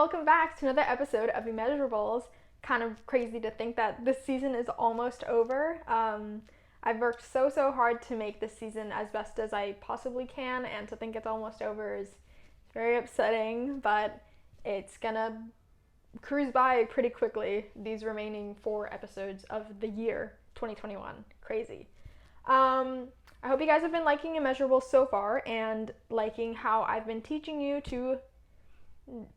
welcome back to another episode of Immeasurables. Kind of crazy to think that this season is almost over. I've worked so hard to make this season as best as I possibly can, and to think it's almost over is very upsetting, but it's gonna cruise by pretty quickly, these remaining 4 episodes of the year 2021. Crazy. I hope you guys have been liking Immeasurables so far and liking how I've been teaching you to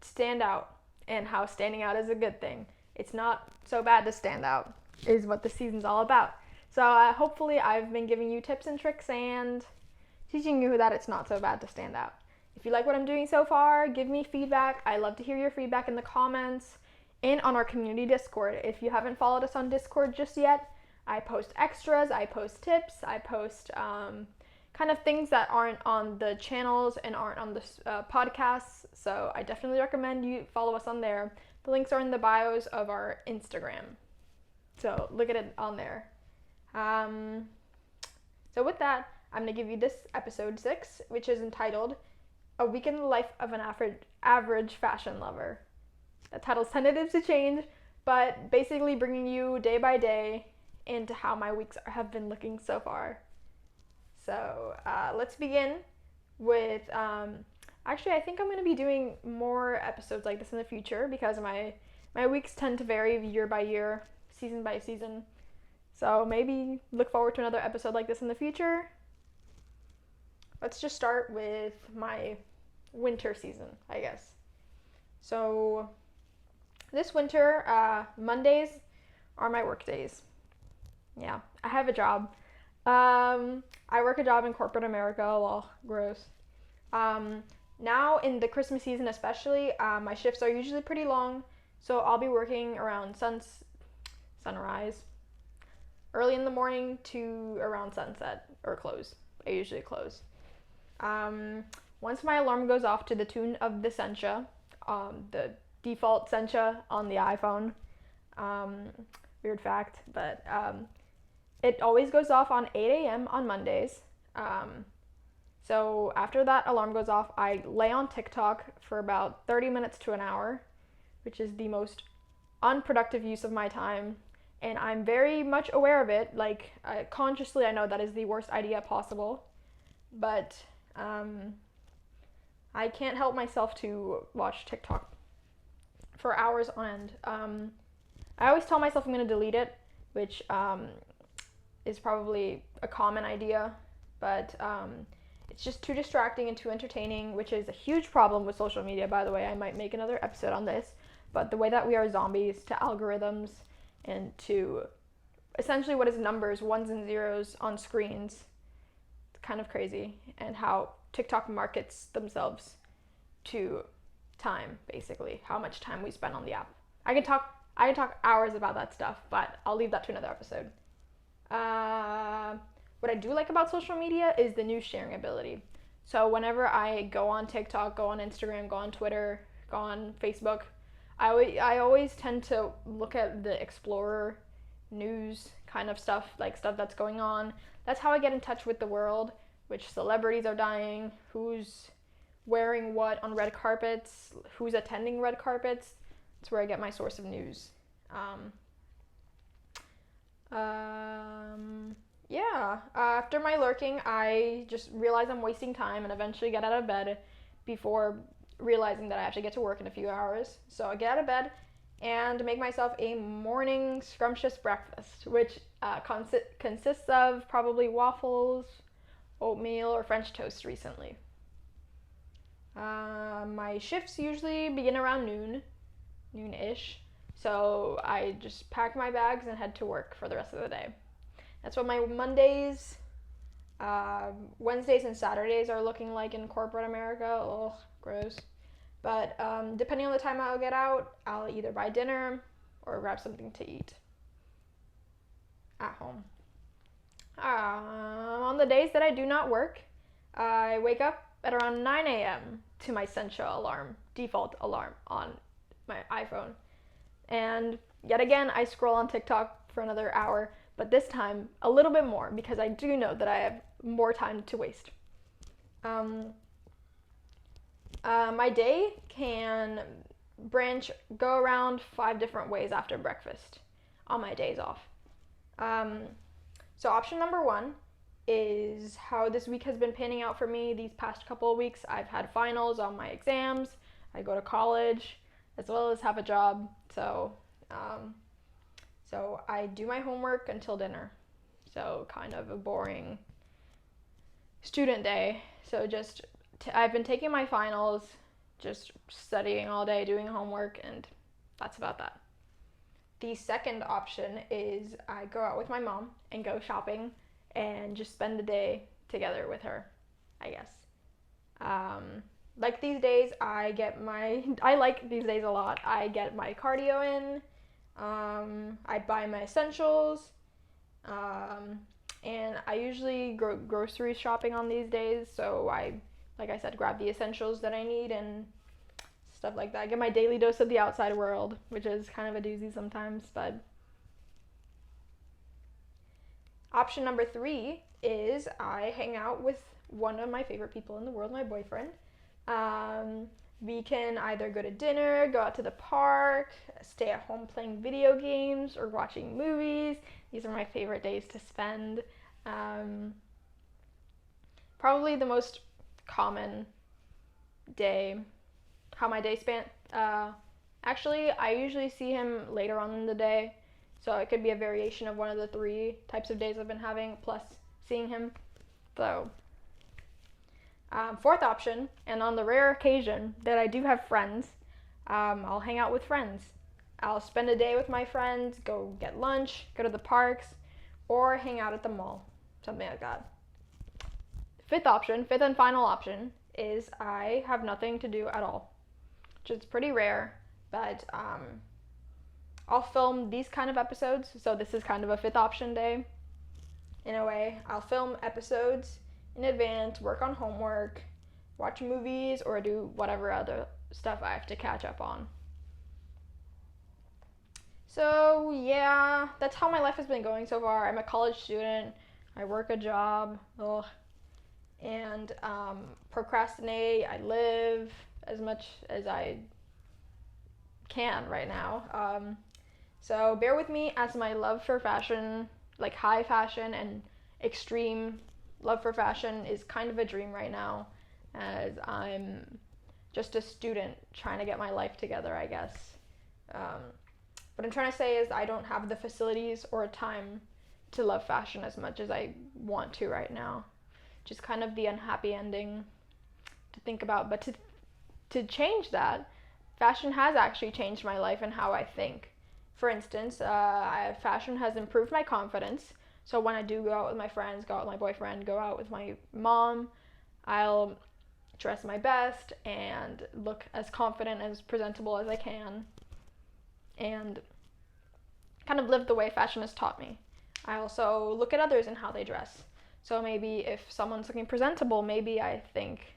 stand out and how standing out is a good thing. It's not so bad to stand out, is what the season's all about. So hopefully I've been giving you tips and tricks and teaching you that it's not so bad to stand out. If you like what I'm doing so far, give me feedback. I love to hear your feedback in the comments and on our community Discord. If you haven't followed us on Discord just yet, I post extras, I post tips, I post kind of things that aren't on the channels and aren't on the podcasts. So I definitely recommend you follow us on there. The links are in the bios of our Instagram. So look at it on there. So with that, I'm going to give you this episode 6, which is entitled A Week in the Life of an Average Fashion Lover. The title's tentative to change, but basically bringing you day by day into how my weeks have been looking so far. So let's begin with, actually I think I'm going to be doing more episodes like this in the future because my weeks tend to vary year by year, season by season. So maybe look forward to another episode like this in the future. Let's just start with my winter season, I guess. So this winter, Mondays are my work days. Yeah, I have a job. I work a job in corporate America. Well, gross. Now in the Christmas season especially, my shifts are usually pretty long, so I'll be working around sunrise, early in the morning to around sunset, or close. I usually close. Once my alarm goes off to the tune of the Sencha, the default Sencha on the iPhone, weird fact, but it always goes off on 8 a.m. on Mondays. So after that alarm goes off, I lay on TikTok for about 30 minutes to an hour, which is the most unproductive use of my time. And I'm very much aware of it. Like, consciously, I know that is the worst idea possible. But I can't help myself to watch TikTok for hours on end. I always tell myself I'm going to delete it, which is probably a common idea, but it's just too distracting and too entertaining, which is a huge problem with social media, by the way. I might make another episode on this, but the way that we are zombies to algorithms and to essentially what is numbers, ones and zeros on screens, it's kind of crazy, and how TikTok markets themselves to time, basically, how much time we spend on the app. I can talk hours about that stuff, but I'll leave that to another episode. What I do like about social media is the news sharing ability. So whenever I go on TikTok, go on Instagram, go on Twitter, go on Facebook, I always tend to look at the Explorer news kind of stuff, like stuff that's going on. That's how I get in touch with the world, which celebrities are dying, who's wearing what on red carpets, who's attending red carpets. That's where I get my source of news. After my lurking, I just realize I'm wasting time and eventually get out of bed before realizing that I have to get to work in a few hours. So I get out of bed and make myself a morning scrumptious breakfast, which consists of probably waffles, oatmeal, or French toast recently. My shifts usually begin around noon-ish. So I just pack my bags and head to work for the rest of the day. That's what my Mondays, Wednesdays, and Saturdays are looking like in corporate America. Ugh, gross. But depending on the time I'll get out, I'll either buy dinner or grab something to eat at home. On the days that I do not work, I wake up at around 9 a.m. to my Sencha alarm, default alarm on my iPhone. And yet again, I scroll on TikTok for another hour, but this time a little bit more because I do know that I have more time to waste. My day can go around 5 different ways after breakfast on my days off. So option number 1 is how this week has been panning out for me. These past couple of weeks, I've had finals on my exams. I go to college as well as have a job. So I do my homework until dinner. So kind of a boring student day. So I've been taking my finals, just studying all day, doing homework, and that's about that. The second option is I go out with my mom and go shopping and just spend the day together with her, I guess. Like these days, I like these days a lot. I get my cardio in, I buy my essentials, and I usually go grocery shopping on these days, so like I said, grab the essentials that I need and stuff like that. I get my daily dose of the outside world, which is kind of a doozy sometimes, but option number 3 is I hang out with one of my favorite people in the world, my boyfriend. We can either go to dinner, go out to the park, stay at home playing video games or watching movies. These are my favorite days to spend. Probably the most common day, how my day spent. Actually, I usually see him later on in the day, so it could be a variation of one of the 3 types of days I've been having, plus seeing him. So, fourth option, and on the rare occasion that I do have friends, I'll hang out with friends. I'll spend a day with my friends, go get lunch, go to the parks, or hang out at the mall, something like that. Fifth and final option, is I have nothing to do at all, which is pretty rare, but I'll film these kind of episodes, so this is kind of a 5th option day, in a way. I'll film episodes in advance, work on homework, watch movies, or do whatever other stuff I have to catch up on. So yeah, that's how my life has been going so far. I'm a college student, I work a job, and procrastinate. I live as much as I can right now. So bear with me as my love for fashion, like high fashion and extreme love for fashion, is kind of a dream right now, as I'm just a student trying to get my life together, I guess. What I'm trying to say is I don't have the facilities or time to love fashion as much as I want to right now. Just kind of the unhappy ending to think about. But to change that, fashion has actually changed my life and how I think. For instance, fashion has improved my confidence. So when I do go out with my friends, go out with my boyfriend, go out with my mom, I'll dress my best and look as confident, as presentable as I can, and kind of live the way fashion has taught me. I also look at others and how they dress. So maybe if someone's looking presentable, maybe I think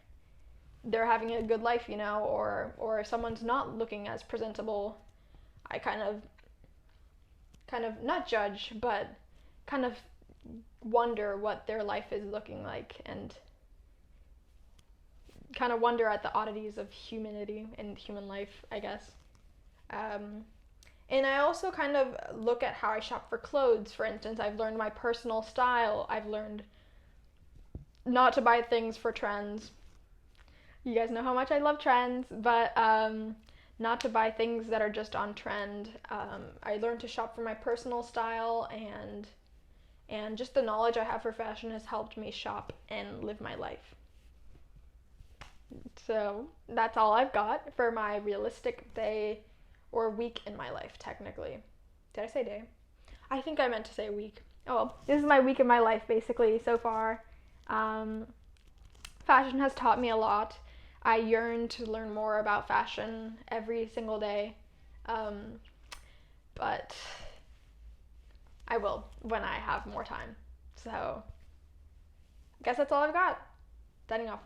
they're having a good life, or if someone's not looking as presentable, I kind of not judge, but kind of wonder what their life is looking like, and kind of wonder at the oddities of humanity and human life, I guess. And I also kind of look at how I shop for clothes. For instance, I've learned my personal style. I've learned not to buy things for trends. You guys know how much I love trends, but not to buy things that are just on trend. I learned to shop for my personal style, and just the knowledge I have for fashion has helped me shop and live my life. So that's all I've got for my realistic day or week in my life, technically. Did I say day? I think I meant to say week. Oh well, this is my week in my life basically so far. Fashion has taught me a lot. I yearn to learn more about fashion every single day. But I will when I have more time. So I guess that's all I've got. Signing off.